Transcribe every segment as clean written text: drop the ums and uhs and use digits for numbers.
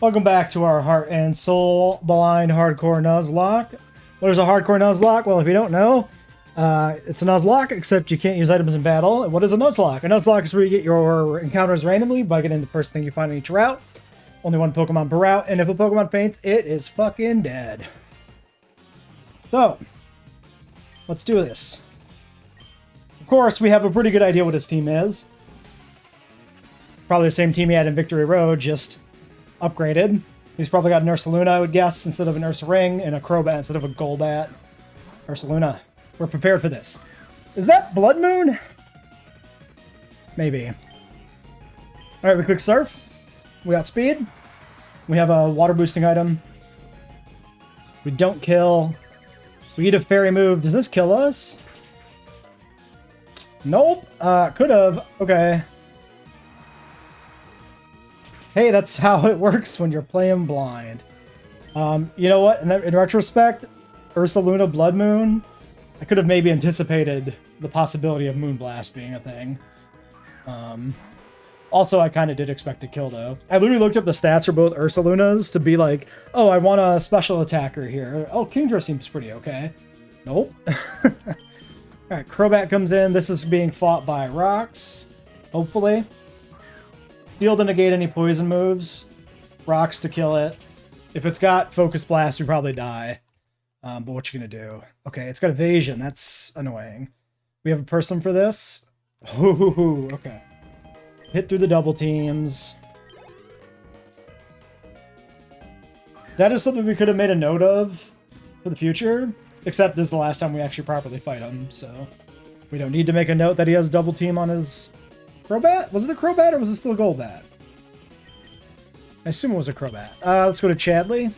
Welcome back to our Heart and Soul Blind Hardcore Nuzlocke. What is a Hardcore Nuzlocke? Well, if you don't know, it's a Nuzlocke, except you can't use items in battle. And what is a Nuzlocke? A Nuzlocke is where you get your encounters randomly by getting the first thing you find on each route. Only one Pokemon per route, and if a Pokemon faints, it is fucking dead. So, let's do this. Of course, we have a pretty good idea what his team is. Probably the same team he had in Victory Road, just upgraded. He's probably got an Ursaluna, I would guess, instead of an Ursaring, and a Crobat instead of a Golbat. Ursaluna. We're prepared for this. Is that Blood Moon? Maybe. Alright, we click Surf. We got Speed. We have a water boosting item. We don't kill. We eat a fairy move. Does this kill us? Nope. Could have. Okay. Hey, that's how it works when you're playing blind. You know what? In retrospect, Ursaluna Blood Moon, I could have maybe anticipated the possibility of Moonblast being a thing. Also, I kind of did expect to kill, though. I literally looked up the stats for both Ursalunas to be like, oh, I want a special attacker here. Oh, Kingdra seems pretty okay. Nope. Alright, Crobat comes in. This is being fought by Rocks, hopefully. Field to negate any poison moves. Rocks to kill it. If it's got Focus Blast, we probably die. But what you gonna do? Okay, it's got Evasion. That's annoying. We have a person for this. Ooh, okay. Hit through the double teams. That is something we could have made a note of for the future. Except this is the last time we actually properly fight him, so we don't need to make a note that he has double team on his Crobat? Was it a Crobat or was it still a Golbat? I assume it was a Crobat. Let's go to Chadley.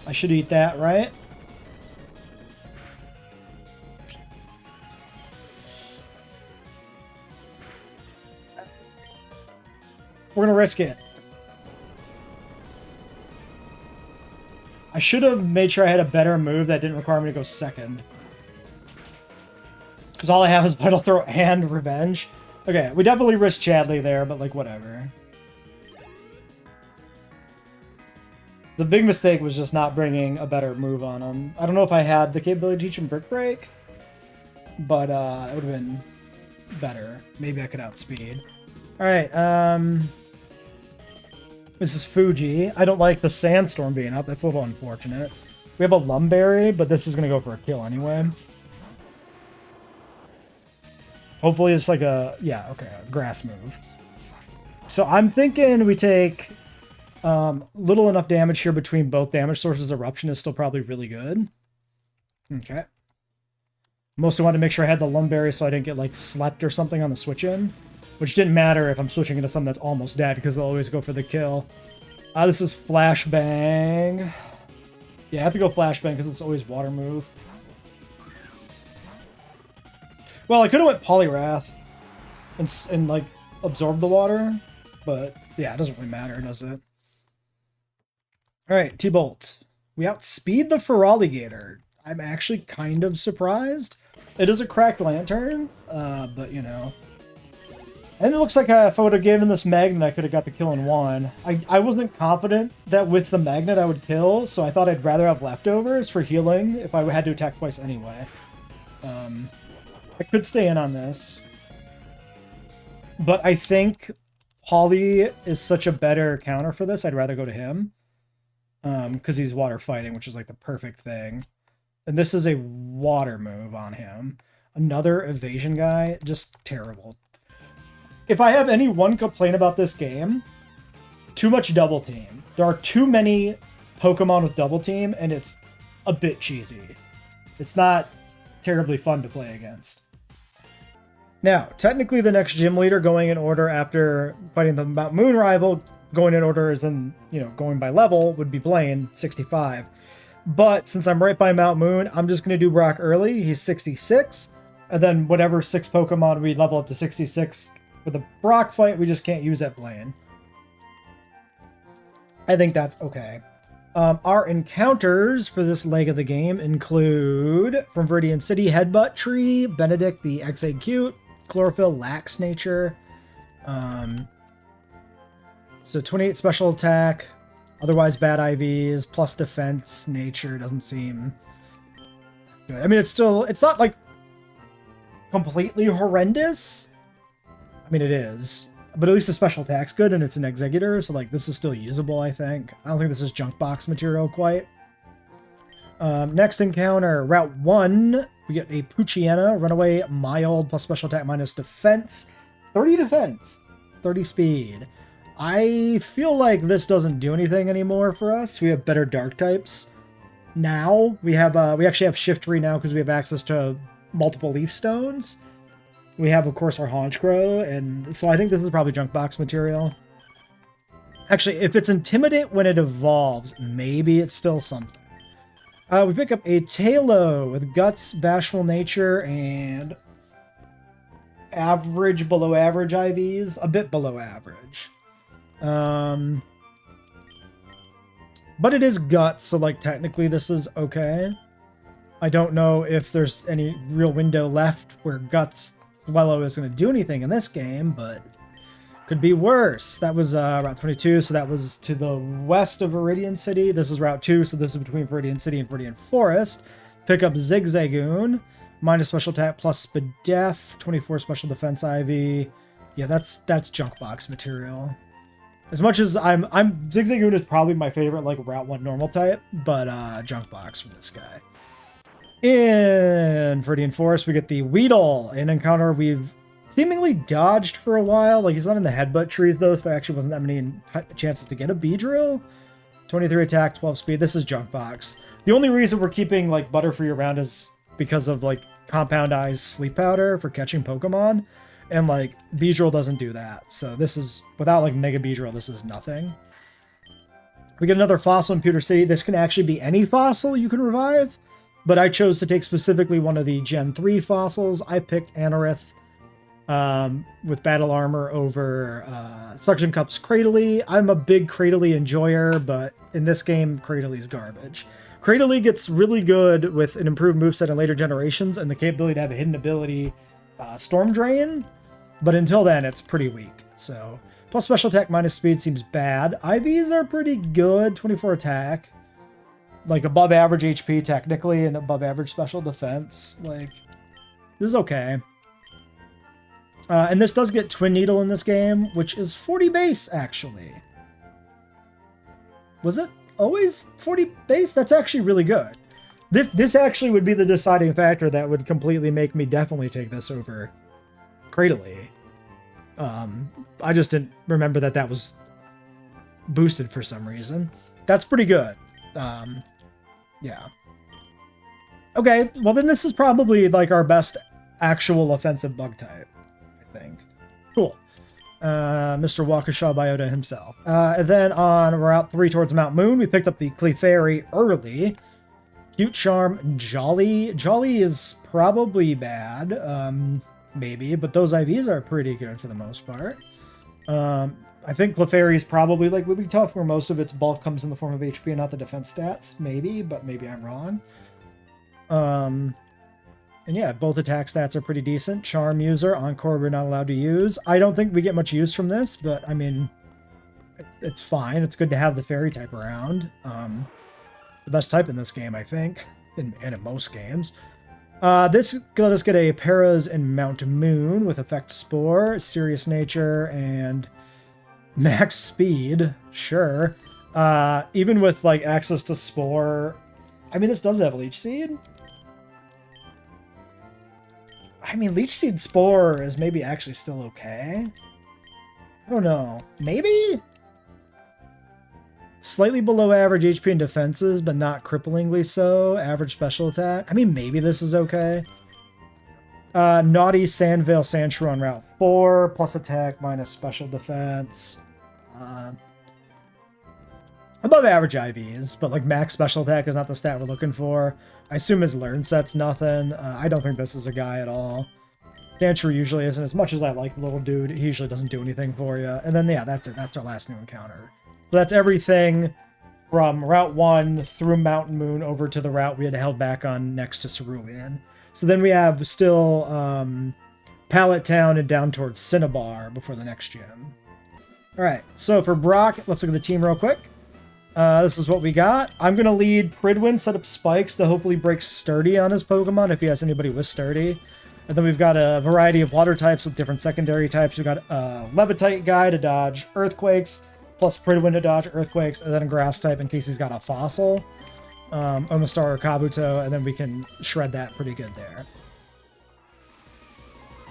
I should eat that, right? We're gonna risk it. I should have made sure I had a better move that didn't require me to go second. Because all I have is Vital Throw and Revenge. Okay, we definitely risked Chadley there, but like, whatever. The big mistake was just not bringing a better move on him. I don't know if I had the capability to teach him Brick Break, but it would have been better. Maybe I could outspeed. Alright, this is Fuji. I don't like the Sandstorm being up. That's a little unfortunate. We have a Lumberry, but this is going to go for a kill anyway. Hopefully it's like a... Yeah, okay, a grass move. So I'm thinking we take little enough damage here between both damage sources. Eruption is still probably really good. Okay. Mostly wanted to make sure I had the Lumberry so I didn't get like slept or something on the switch in. Which didn't matter if I'm switching into something that's almost dead, because they'll always go for the kill. This is Flashbang. Yeah, I have to go Flashbang because it's always water move. Well, I could have went Poliwrath and like, absorbed the water. But, yeah, it doesn't really matter, does it? Alright, T-Bolt. We outspeed the Feraligatr. I'm actually kind of surprised. It is a cracked lantern, but, you know... And it looks like if I would have given this magnet, I could have got the kill in one. I wasn't confident that with the magnet I would kill, so I thought I'd rather have leftovers for healing if I had to attack twice anyway. I could stay in on this. But I think Poly is such a better counter for this, I'd rather go to him. Because he's water fighting, which is like the perfect thing. And this is a water move on him. Another evasion guy, just terrible. If I have any one complaint about this game, too much double team. There are too many Pokemon with double team, and it's a bit cheesy. It's not terribly fun to play against. Now, technically the next gym leader going in order after fighting the Mount Moon rival, going in order as in, you know, going by level, would be Blaine, 65. But since I'm right by Mount Moon, I'm just going to do Brock early. He's 66. And then whatever 6 Pokemon we level up to 66... For the Brock fight, we just can't use that Blaine. I think that's okay. Our encounters for this leg of the game include, from Viridian City, Headbutt Tree, Benedict the Exegcute, chlorophyll, lax nature. So 28 special attack, otherwise bad IVs, plus defense nature doesn't seem good. I mean, it's not like completely horrendous. I mean, it is, but at least the special attack's good, and it's an executor, so like this is still usable, I think. I don't think this is junk box material quite. Next encounter, Route 1, we get a Puchiana, runaway, mild, plus special attack, minus defense. 30 defense, 30 speed. I feel like this doesn't do anything anymore for us. We have better dark types. Now, we actually have Shiftry now because we have access to multiple leaf stones. We have, of course, our Honchkrow, and so I think this is probably junk box material. Actually, if it's Intimidate when it evolves, maybe it's still something. We pick up a Talo with Guts, Bashful Nature, and average, below average IVs. A bit below average. But it is Guts, so like technically this is okay. I don't know if there's any real window left where Guts Swellow is going to do anything in this game, but could be worse. That was Route 22, so that was to the west of Viridian City. This is Route 2, so this is between Viridian City and Viridian Forest. Pick up Zigzagoon, minus special attack plus Spadef, 24 special defense IV. Yeah, that's junk box material. As much as I'm Zigzagoon is probably my favorite like Route 1 normal type, but junk box for this guy. In Viridian Forest, we get the Weedle, an encounter we've seemingly dodged for a while. Like, he's not in the headbutt trees, though, so there actually wasn't that many chances to get a Beedrill. 23 attack, 12 speed. This is junk box. The only reason we're keeping, like, Butterfree around is because of, like, Compound Eye's Sleep Powder for catching Pokemon. And, like, Beedrill doesn't do that. So this is, without, like, Mega Beedrill, this is nothing. We get another fossil in Pewter City. This can actually be any fossil you can revive. But I chose to take specifically one of the Gen 3 fossils. I picked Anorith with Battle Armor over Suction Cup's Cradily. I'm a big Cradily enjoyer, but in this game, Crady's garbage. Cradily gets really good with an improved moveset in later generations and the capability to have a hidden ability, Storm Drain. But until then, it's pretty weak. So, plus special attack minus speed seems bad. IVs are pretty good. 24 attack. Like, above average HP, technically, and above average special defense. Like, this is okay. And this does get Twin Needle in this game, which is 40 base, actually. Was it always 40 base? That's actually really good. This actually would be the deciding factor that would completely make me definitely take this over Cradily. I just didn't remember that that was boosted for some reason. That's pretty good. Yeah. Okay, well then this is probably like our best actual offensive bug type, I think. Cool. Mr. Waukesha Biota himself. And then on Route 3 towards Mount Moon, we picked up the Clefairy early. Cute Charm, Jolly. Jolly is probably bad, maybe, but those IVs are pretty good for the most part. I think Clefairy is probably like really tough, where most of its bulk comes in the form of HP and not the defense stats. Maybe, but maybe I'm wrong. And yeah, both attack stats are pretty decent. Charm user, Encore we're not allowed to use. I don't think we get much use from this, but I mean, it's fine. It's good to have the fairy type around. The best type in this game, I think, and in most games. This let us get a Paras and Mount Moon with Effect Spore, Serious Nature, and Max Speed. Sure. Even with like access to Spore, I mean, this does have Leech Seed. I mean, Leech Seed Spore is maybe actually still okay. I don't know. Maybe? Slightly below average HP and defenses, but not cripplingly so. Average special attack. I mean, maybe this is okay. Naughty Sandvale Sandshrew on Route 4. Plus attack, minus special defense. Above average IVs, but like max special attack is not the stat we're looking for. I assume his learn set's nothing. I don't think this is a guy at all. Sandshrew usually isn't. As much as I like the little dude, he usually doesn't do anything for you. And then, yeah, that's it. That's our last new encounter. So that's everything from Route 1 through Mountain Moon over to the route we had held back on next to Cerulean. So then we have still Pallet Town and down towards Cinnabar before the next gym. Alright, so for Brock, let's look at the team real quick. This is what we got. I'm going to lead Pridwin, set up spikes to hopefully break Sturdy on his Pokemon if he has anybody with Sturdy. And then we've got a variety of water types with different secondary types. We've got a Levitate guy to dodge Earthquakes, plus Pridwin to dodge Earthquakes, and then a Grass type in case he's got a Fossil, Omastar or Kabuto, and then we can shred that pretty good there.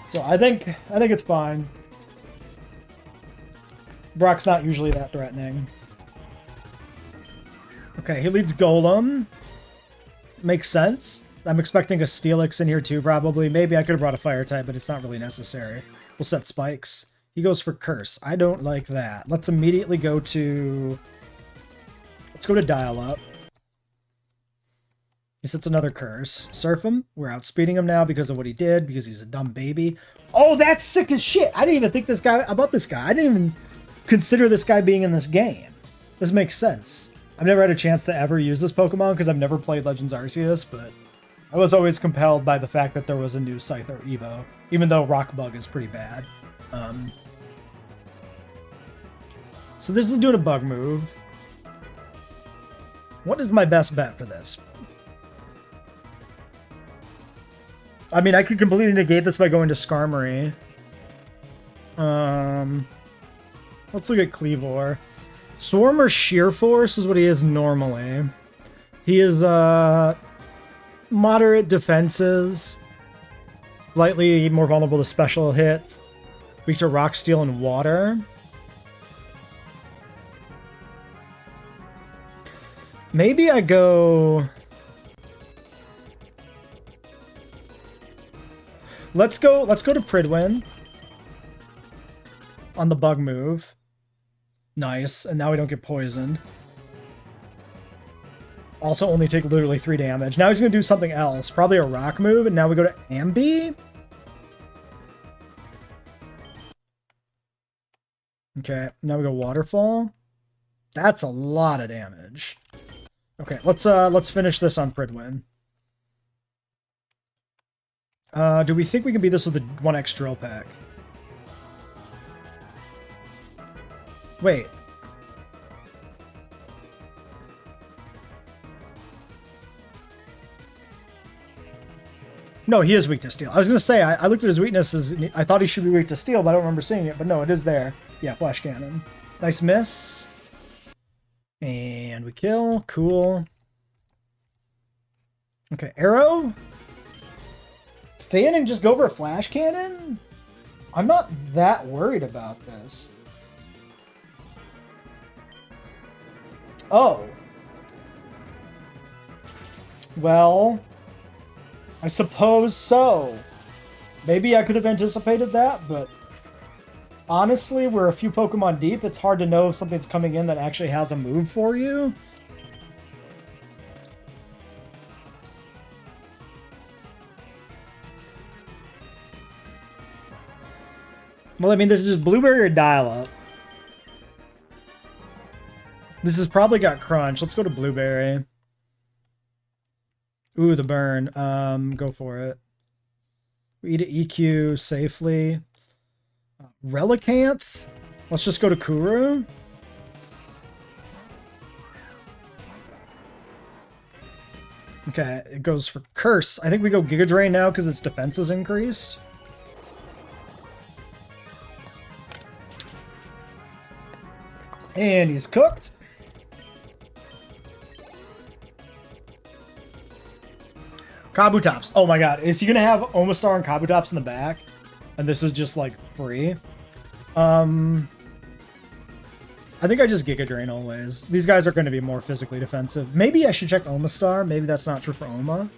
So I think it's fine. Brock's not usually that threatening. Okay, he leads Golem. Makes sense. I'm expecting a Steelix in here too, probably. Maybe I could have brought a Fire type, but it's not really necessary. We'll set Spikes. He goes for Curse. I don't like that. Let's immediately go to... Let's go to Dial Up. He sets another Curse. Surf him. We're outspeeding him now because of what he did, because he's a dumb baby. Oh, that's sick as shit! I didn't even think about this guy. I didn't even consider this guy being in this game. This makes sense. I've never had a chance to ever use this Pokemon because I've never played Legends Arceus, but I was always compelled by the fact that there was a new Scyther Evo, even though Rock Bug is pretty bad. So this is doing a bug move. What is my best bet for this? I mean, I could completely negate this by going to Skarmory. Let's look at Cleavor. Swarm or Sheer Force is what he is normally. He is moderate defenses, slightly more vulnerable to special hits, weak to Rock, Steel, and Water. Maybe I go... Let's go to Pridwin on the bug move. Nice, and now we don't get poisoned. Also only take literally 3 damage. Now he's going to do something else. Probably a rock move, and now we go to Ambi? Okay, now we go Waterfall. That's a lot of damage. Okay, let's finish this on Pridwin. Do we think we can beat this with a 1x Drill Pack? Wait. No, he is weak to Steel. I was going to say, I looked at his weaknesses, and I thought he should be weak to Steel, but I don't remember seeing it. But no, it is there. Yeah, Flash Cannon. Nice miss. And we kill. Cool. Okay, Arrow? Stay in and just go for a Flash Cannon? I'm not that worried about this. Oh. Well, I suppose so. Maybe I could have anticipated that, but honestly, we're a few Pokemon deep. It's hard to know if something's coming in that actually has a move for you. Well, I mean, this is just Blueberry or Dial-Up. This has probably got Crunch. Let's go to Blueberry. Ooh, the burn. Go for it. We eat an EQ safely. Relicanth? Let's just go to Kuru. Okay, it goes for Curse. I think we go Giga Drain now because its defense is increased. And he's cooked. Kabutops. Oh my god. Is he going to have Omastar and Kabutops in the back? And this is just like free? I think I just Giga Drain always. These guys are going to be more physically defensive. Maybe I should check Omastar. Maybe that's not true for Oma.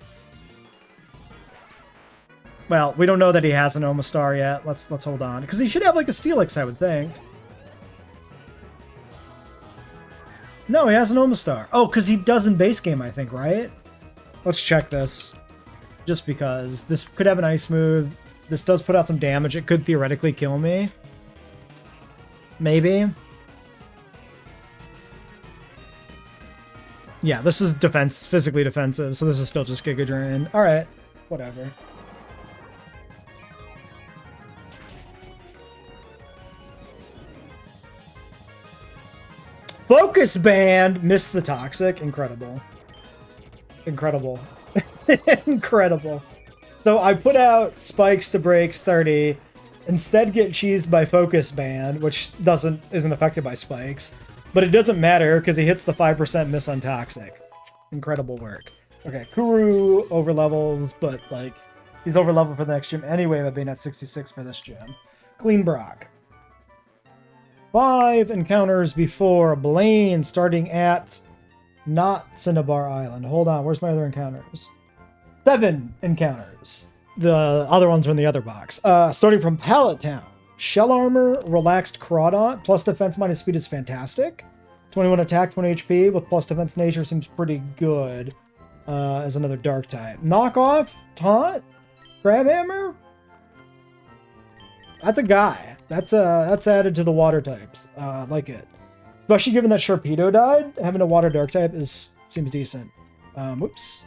Well, we don't know that he has an Omastar yet. Let's hold on. Because he should have like a Steelix, I would think. No, he has an Omastar. Oh, because he does in base game, I think, right? Let's check this. Just because. This could have an ice move. This does put out some damage. It could theoretically kill me. Maybe. Yeah, this is defense, physically defensive, so this is still just Giga Drain. Alright, whatever. Focus Band! Missed the Toxic. Incredible. Incredible. Incredible. So I put out Spikes to Breaks 30, instead get cheesed by Focus Band, which isn't affected by Spikes. But it doesn't matter because he hits the 5% miss on Toxic. Incredible work. Okay, Kuru overlevels, but like he's overleveled for the next gym anyway by being at 66 for this gym. Clean Brock. 5 encounters before Blaine, starting at not Cinnabar Island. Hold on, where's my other encounters? 7 encounters. The other ones are in the other box. Starting from Pallet Town. Shell Armor, Relaxed Crawdaunt, plus defense minus speed is fantastic. 21 attack, 20 HP, with plus defense nature seems pretty good. As another dark type. Knockoff, Taunt, Crabhammer. That's a guy. That's added to the water types. I like it. Especially given that Sharpedo died, having a water dark type seems decent. Whoops.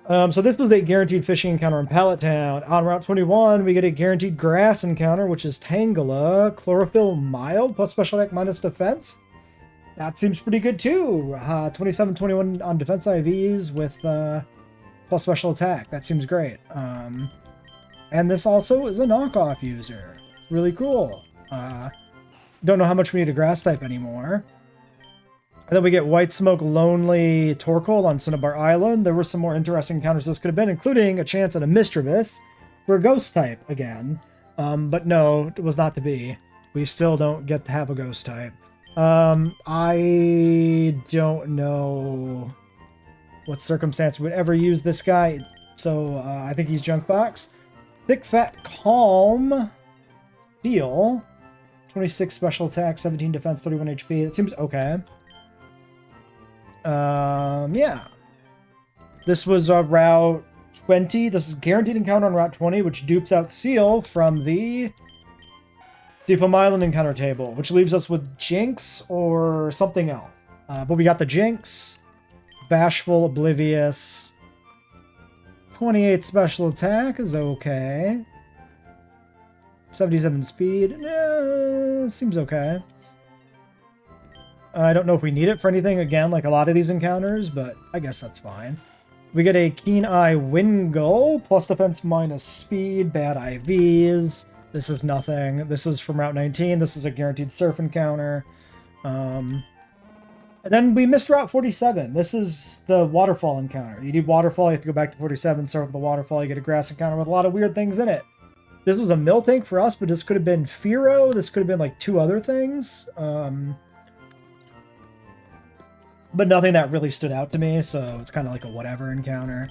So this was a guaranteed fishing encounter in Pallet Town. On Route 21, we get a guaranteed grass encounter, which is Tangela. Chlorophyll Mild, plus special attack minus defense. That seems pretty good too. 27-21 on defense IVs with plus special attack. That seems great. And this also is a knockoff user. Really cool. Don't know how much we need a grass type anymore. And then we get White Smoke Lonely Torkoal on Cinnabar Island. There were some more interesting encounters this could have been, including a chance at a Mischievous for a ghost type again. But no, it was not to be. We still don't get to have a ghost type. I don't know what circumstance would ever use this guy, so I think he's junk box. Thick Fat Calm Steel, 26 special attack, 17 defense, 31 HP. It seems okay. Yeah. This was Route 20. This is guaranteed encounter on Route 20, which dupes out Seal from the Seafoam Island encounter table, which leaves us with Jinx or something else. But we got the Jinx, Bashful, Oblivious, 28 special attack is okay. 77 speed, seems okay. I don't know if we need it for anything, again, like a lot of these encounters, but I guess that's fine. We get a Keen Eye Wingull, plus defense minus speed, bad IVs. This is nothing. This is from Route 19. This is a guaranteed surf encounter. And then we missed Route 47. This is the waterfall encounter. You do waterfall, you have to go back to 47, start with the waterfall, you get a grass encounter with a lot of weird things in it. This was a mill tank for us, but this could have been Firo. This could have been like 2 other things. But nothing that really stood out to me, so it's kind of like a whatever encounter.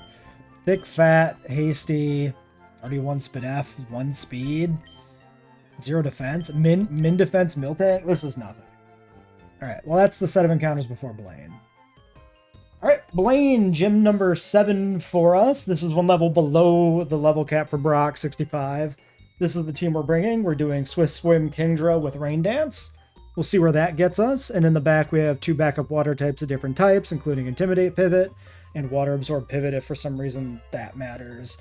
Thick, Fat, Hasty, already 1 Speed F, 1 Speed, 0 defense, min defense, mill tank. This is nothing. Alright, well that's the set of encounters before Blaine. Alright, Blaine, gym number 7 for us. This is 1 level below the level cap for Brock, 65. This is the team we're bringing. We're doing Swiss Swim Kingdra with Rain Dance. We'll see where that gets us. And in the back, we have 2 backup water types of different types, including Intimidate Pivot and Water Absorb Pivot if for some reason that matters.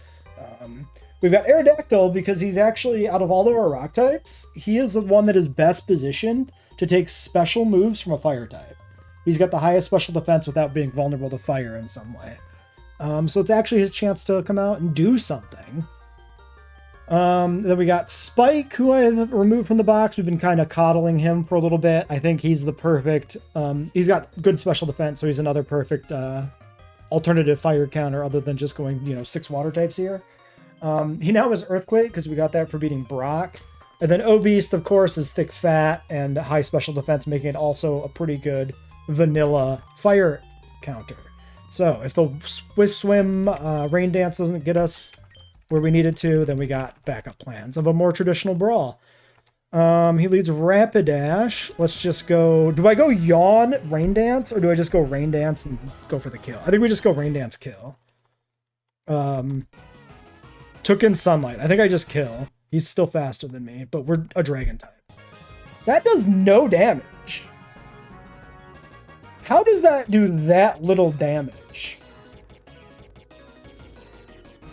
We've got Aerodactyl because he's actually, out of all of our rock types, he is the one that is best positioned to take special moves from a fire type. He's got the highest special defense without being vulnerable to fire in some way. So it's actually his chance to come out and do something. Then we got Spike, who I have removed from the box. We've been kind of coddling him for a little bit. I think he's the perfect... he's got good special defense, so he's another perfect alternative fire counter other than just going, 6 water types here. He now has Earthquake, because we got that for beating Brock. And then Obese, of course, is Thick Fat and high special defense, making it also a pretty good vanilla fire counter. So if the Swift Swim Rain Dance doesn't get us where we needed to, then we got backup plans of a more traditional brawl. He leads Rapidash. Let's just go... Do I go Yawn, Rain Dance, or do I just go Rain Dance and go for the kill? I think we just go Rain Dance kill. Took in Sunlight. I think I just kill. He's still faster than me, but we're a Dragon type. That does no damage. How does that do that little damage?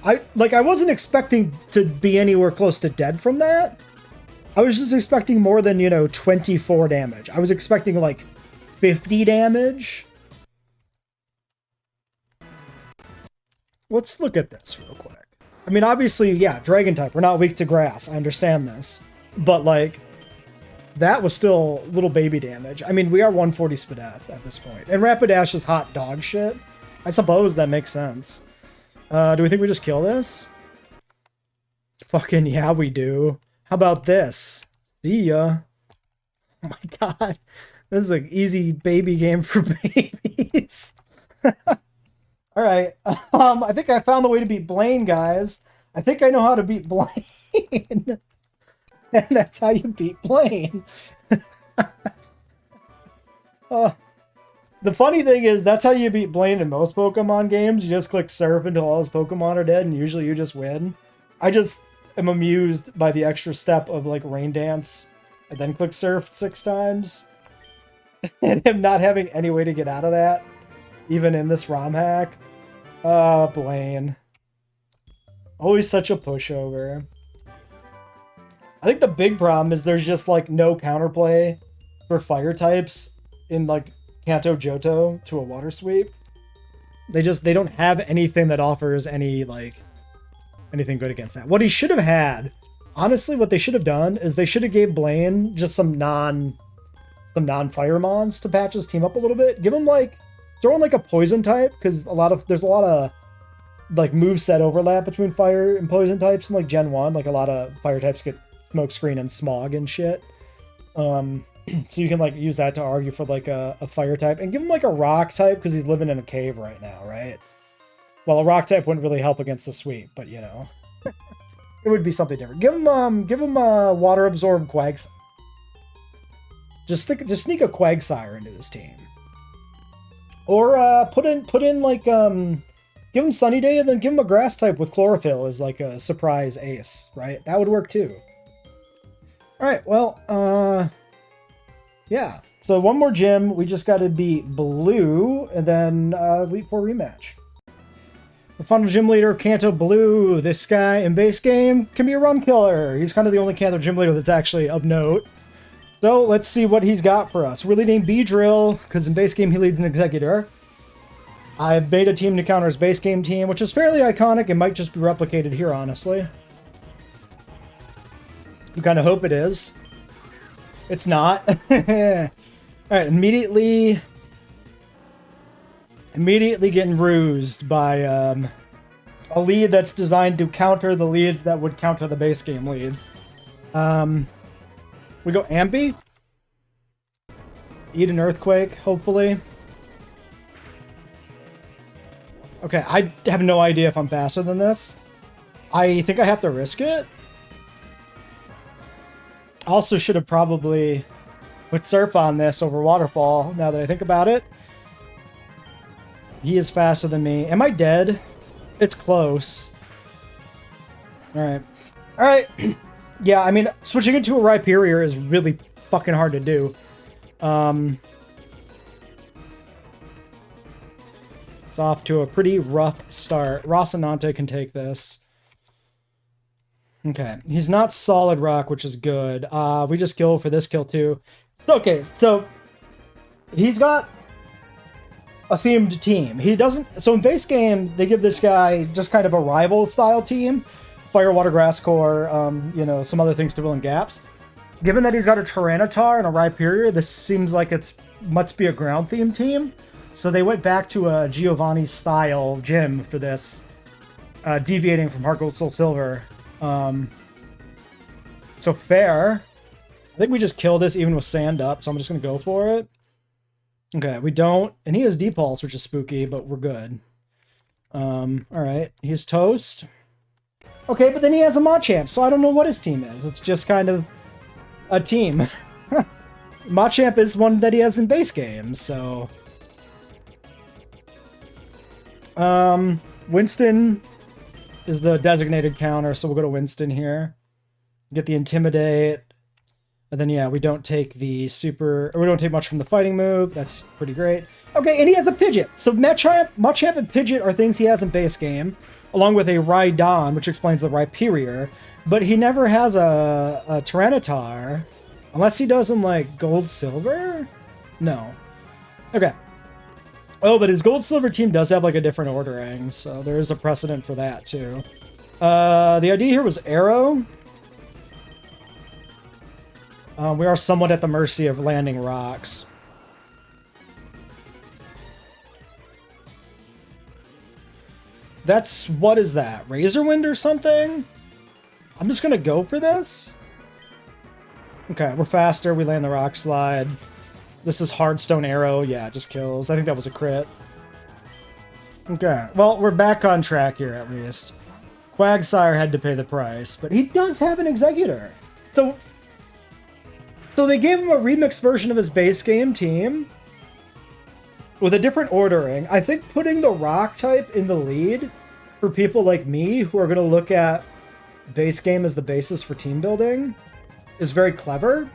I wasn't expecting to be anywhere close to dead from that. I was just expecting more than, 24 damage. I was expecting, 50 damage. Let's look at this real quick. I mean, obviously, yeah, dragon type. We're not weak to grass. I understand this. But, like, that was still little baby damage. I mean, we are 140 Spadef at this point. And Rapidash is hot dog shit. I suppose that makes sense. Do we think we just kill this? Fucking yeah, we do. How about this? See ya. Oh my god. This is an easy baby game for babies. Alright. I think I found the way to beat Blaine, guys. I think I know how to beat Blaine. And that's how you beat Blaine. The funny thing is, that's how you beat Blaine in most Pokemon games. You just click surf until all his Pokemon are dead, and usually you just win. I just am amused by the extra step of, like, Rain Dance, and then click surf 6 times. And him not having any way to get out of that, even in this ROM hack. Blaine. Always such a pushover. I think the big problem is there's just, like, no counterplay for fire types in, like, Kanto Johto to a water sweep. They don't have anything that offers any, like, anything good against that. What he should have had, honestly, what they should have done is they should have gave Blaine just some non-fire mons to patch his team up a little bit. Give him, like, throw in, like, a poison type, because there's a lot of, like, moveset overlap between fire and poison types in, like, Gen 1. Like, a lot of fire types get smokescreen and smog and shit. So you can, like, use that to argue for, like, a fire type. And give him, like, a rock type, because he's living in a cave right now, right? Well, a rock type wouldn't really help against the sweep, but, you know. It would be something different. Give him a water-absorbed Quagsire. Just sneak a Quagsire into his team. Or, put in, like, give him Sunny Day, and then give him a grass type with Chlorophyll as, like, a surprise ace, right? That would work, too. Alright, well, yeah. So one more gym. We just got to beat Blue, and then Elite Four rematch. The final gym leader, Kanto Blue. This guy in base game can be a run killer. He's kind of the only Kanto gym leader that's actually of note. So let's see what he's got for us. We're leading B-Drill, because in base game he leads an Executor. I made a team to counter his base game team, which is fairly iconic. It might just be replicated here, honestly. You kind of hope it is. It's not. Alright, immediately getting rused by a lead that's designed to counter the leads that would counter the base game leads. We go Ambi. Eat an Earthquake, hopefully. Okay, I have no idea if I'm faster than this. I think I have to risk it. Also should have probably put Surf on this over Waterfall, now that I think about it. He is faster than me. Am I dead? It's close. Alright. Alright. Yeah, I mean, switching into a Rhyperior is really fucking hard to do. It's off to a pretty rough start. Rocinante can take this. Okay, he's not Solid Rock, which is good. We just kill for this kill too. Okay, so he's got a themed team. He doesn't. So in base game, they give this guy just kind of a rival style team: Fire, Water, Grass Core. You know, some other things to fill in gaps. Given that he's got a Tyranitar and a Rhyperior, this seems like it must be a ground themed team. So they went back to a Giovanni style gym for this, deviating from Heart Gold Soul Silver. So fair. I think we just kill this even with sand up, so I'm just gonna go for it. Okay, we don't, and he has Depulse, which is spooky, but we're good. Alright, he's toast. Okay, but then he has a Machamp, so I don't know what his team is. It's just kind of a team. Machamp is one that he has in base games, so... Winston is the designated counter, so we'll go to Winston here. Get the Intimidate. And then, yeah, we don't take the super... Or we don't take much from the fighting move. That's pretty great. Okay, and he has a Pidgeot. So Machamp and Pidgeot are things he has in base game, along with a Rhydon, which explains the Rhyperior. But he never has a Tyranitar. Unless he does in, like, Gold Silver? No. Okay. Oh, but his gold silver team does have like a different ordering, so there is a precedent for that too. The idea here was arrow. We are somewhat at the mercy of landing rocks. That's, what is that? Razor Wind or something? I'm just gonna go for this. Okay, we're faster. We land the rock slide. This is Hardstone Arrow. Yeah, it just kills. I think that was a crit. Okay, well, we're back on track here at least. Quagsire had to pay the price, but he does have an Executor. So they gave him a remixed version of his base game team with a different ordering. I think putting the rock type in the lead for people like me who are going to look at base game as the basis for team building is very clever.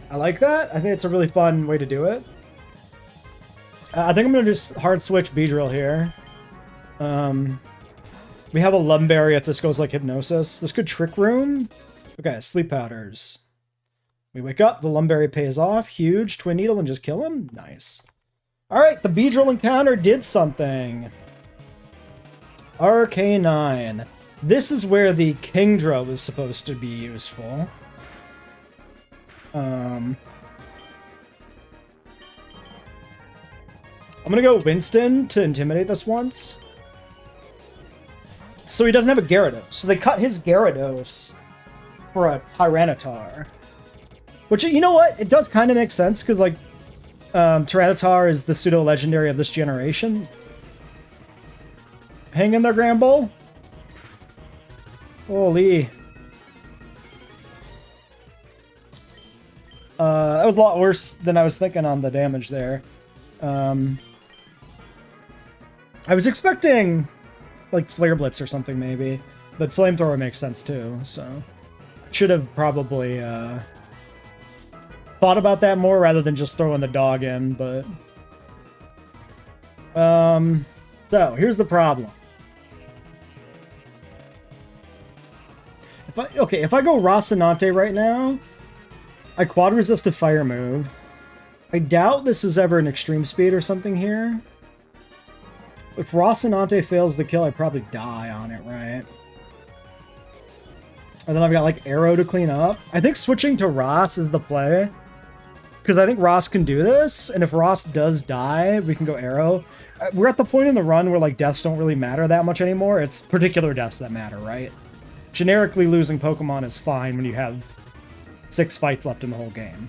I like that. I think it's a really fun way to do it. I think I'm going to just hard switch Beedrill here. We have a Lumberry if this goes like Hypnosis. This could Trick Room. Okay, Sleep Powders. We wake up, the Lumberry pays off. Huge. Twin Needle and just kill him. Nice. Alright, the Beedrill encounter did something. RK9. This is where the Kingdra was supposed to be useful. I'm gonna go Winston to intimidate this once. So he doesn't have a Gyarados. So they cut his Gyarados for a Tyranitar. Which, you know what? It does kind of make sense, because, like, Tyranitar is the pseudo-legendary of this generation. Hang in there, Gramble. Holy. That was a lot worse than I was thinking on the damage there. I was expecting, like, Flare Blitz or something, maybe. But Flamethrower makes sense, too, so... Should have probably, thought about that more rather than just throwing the dog in, but... So, here's the problem. If I go Rocinante right now, I quad resist a fire move. I doubt this is ever an extreme speed or something here. If Rocinante fails the kill, I probably die on it, right? And then I've got, like, Arrow to clean up. I think switching to Ross is the play. Because I think Ross can do this, and if Ross does die, we can go Arrow. We're at the point in the run where, like, deaths don't really matter that much anymore. It's particular deaths that matter, right? Generically, losing Pokemon is fine when you have 6 fights left in the whole game.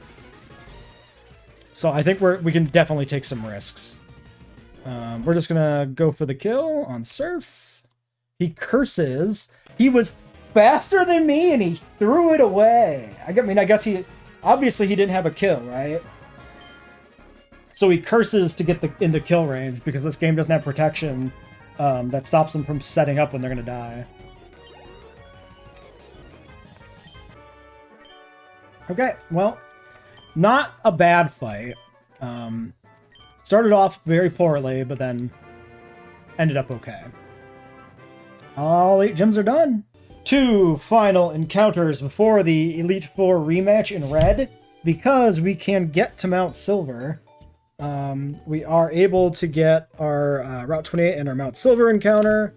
So I think we can definitely take some risks. We're just gonna go for the kill on Surf. He curses. He was faster than me, and he threw it away. I mean, I guess he... Obviously, he didn't have a kill, right? So he curses to get into kill range, because this game doesn't have protection that stops them from setting up when they're gonna die. Okay, well, not a bad fight. Started off very poorly, but then ended up okay. All 8 gyms are done. 2 final encounters before the Elite Four rematch in red. Because we can get to Mount Silver, we are able to get our Route 28 and our Mount Silver encounter.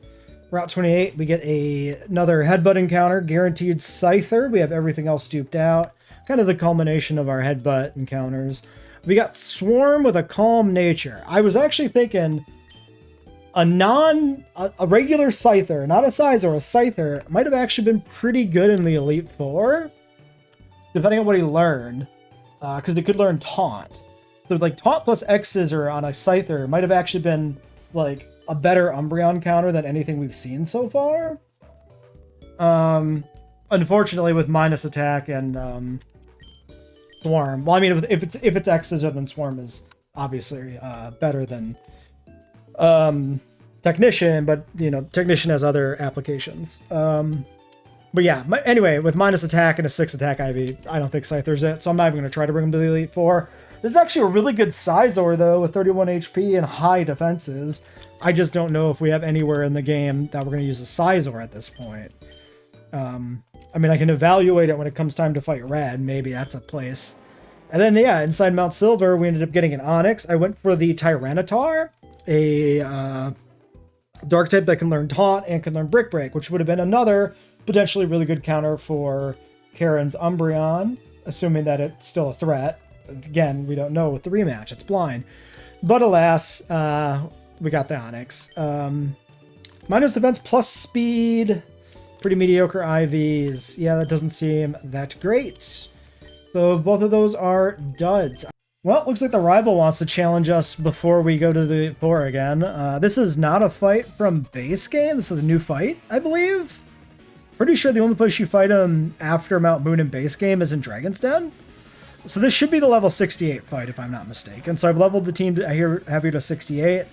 Route 28, we get another Headbutt encounter, guaranteed Scyther. We have everything else duped out. Kind of the culmination of our Headbutt encounters. We got Swarm with a Calm Nature. I was actually thinking a regular Scyther, not a Scizor, a Scyther, might have actually been pretty good in the Elite Four, depending on what he learned, because they could learn Taunt. So, like, Taunt plus X-Scissor on a Scyther might have actually been, like, a better Umbreon counter than anything we've seen so far. Unfortunately, with minus attack and Swarm. Well, I mean, if it's X-Scissor, then Swarm is obviously better than Technician, but, you know, Technician has other applications. But yeah, anyway, with minus attack and a 6 attack IV, I don't think Scyther's it, so I'm not even going to try to bring him to the Elite Four. This is actually a really good Scizor, though, with 31 HP and high defenses. I just don't know if we have anywhere in the game that we're going to use a Scizor at this point. I mean, I can evaluate it when it comes time to fight Red. Maybe that's a place. And then, yeah, inside Mount Silver, we ended up getting an Onyx. I went for the Tyranitar, a dark type that can learn Taunt and can learn Brick Break, which would have been another potentially really good counter for Karen's Umbreon, assuming that it's still a threat. Again, we don't know with the rematch. It's blind. But alas, we got the Onyx. Minus defense plus speed. Pretty mediocre IVs. Yeah, that doesn't seem that great. So both of those are duds. Well, looks like the rival wants to challenge us before we go to the floor again. This is not a fight from base game. This is a new fight, I believe. Pretty sure the only place you fight him after Mount Moon in base game is in Dragon's Den. So this should be the level 68 fight, if I'm not mistaken. So I've leveled the team to have you to 68.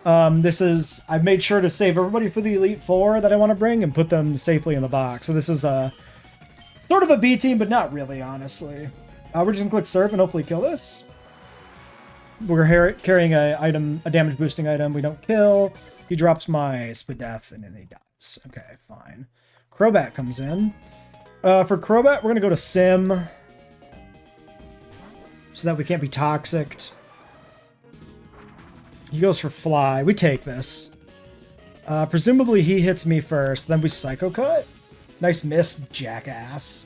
I've made sure to save everybody for the Elite Four that I want to bring and put them safely in the box. So this is a sort of a B team, but not really, honestly. We're just gonna click Surf and hopefully kill this. We're carrying a damage boosting item. We don't kill. He drops my Spadef and then he dies. Okay, fine. Crobat comes in. For Crobat, we're gonna go to Sim so that we can't be toxic. He goes for Fly. We take this. Presumably he hits me first, then we Psycho Cut. Nice miss, jackass.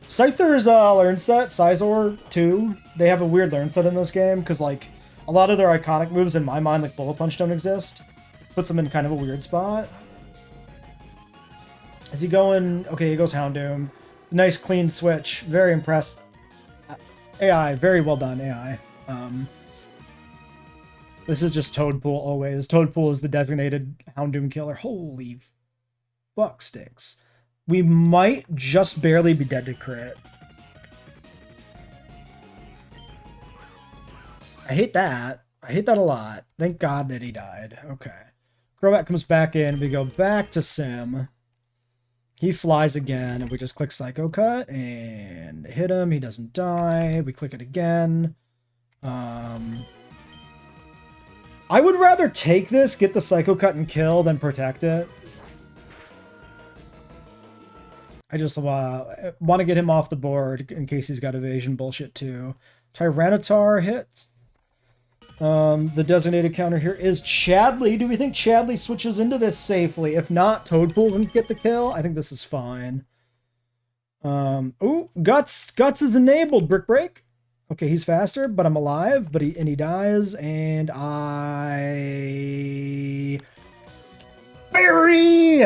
Scyther's learn set, Scizor 2, they have a weird learn set in this game, because like a lot of their iconic moves in my mind, like Bullet Punch, don't exist. Puts them in kind of a weird spot. Is he going? Okay, he goes Houndoom. Nice clean switch. Very impressed. AI, very well done, AI. This is just Toadpool always. Toadpool is the designated Houndoom killer. Holy fuck sticks. We might just barely be dead to crit. I hate that. I hate that a lot. Thank God that he died. Okay. Crobat comes back in. We go back to Sim. He flies again, and we just click Psycho Cut and hit him. He doesn't die. We click it again. I would rather take this, get the Psycho Cut and kill, than protect it. I just want to get him off the board in case he's got evasion bullshit too. Tyranitar hits. The designated counter here is Chadley. Do we think Chadley switches into this safely? If not, Toadpool can get the kill. I think this is fine. Ooh, Guts. Guts is enabled. Brick Break. Okay, he's faster, but I'm alive. But he dies, and I berry.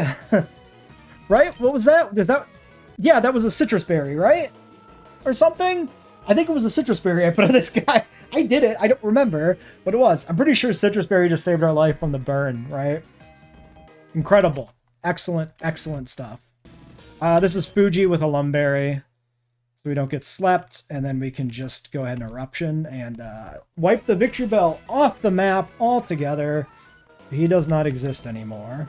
Right? What was that? Is that? Yeah, that was a citrus berry, right? Or something? I think it was a citrus berry I put on this guy. I did it. I don't remember what it was. I'm pretty sure citrus berry just saved our life from the burn, right? Incredible. Excellent, excellent stuff. This is Fuji with a Lumberry. So we don't get slept, and then we can just go ahead and Eruption and wipe the Victory Bell off the map altogether. He does not exist anymore.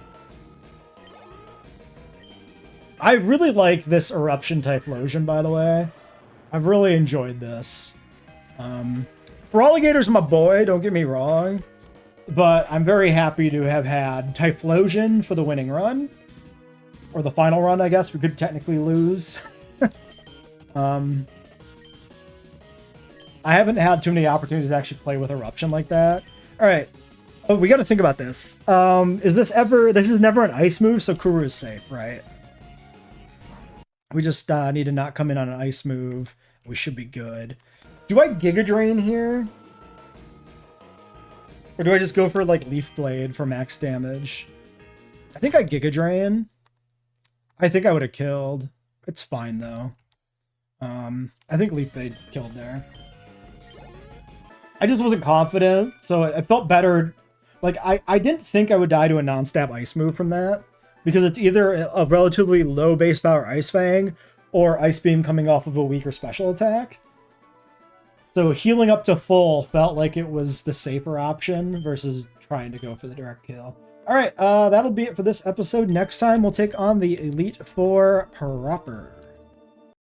I really like this Eruption Typhlosion, by the way. I've really enjoyed this. Feraligator's my boy, don't get me wrong. But I'm very happy to have had Typhlosion for the winning run. Or the final run, I guess. We could technically lose. I haven't had too many opportunities to actually play with Eruption like that. Alright. Oh, we gotta think about this. This is never an ice move, so Kuru is safe, right? We just need to not come in on an ice move. We should be good. Do I Giga Drain here? Or do I just go for like Leaf Blade for max damage? I think I Giga Drain. I think I would have killed. It's fine though. I think Leaf Blade killed there. I just wasn't confident, so it felt better. Like, I didn't think I would die to a non-stab ice move from that, because it's either a relatively low base power Ice Fang, or Ice Beam coming off of a weaker special attack. So healing up to full felt like it was the safer option, versus trying to go for the direct kill. Alright, that'll be it for this episode. Next time, we'll take on the Elite Four proper.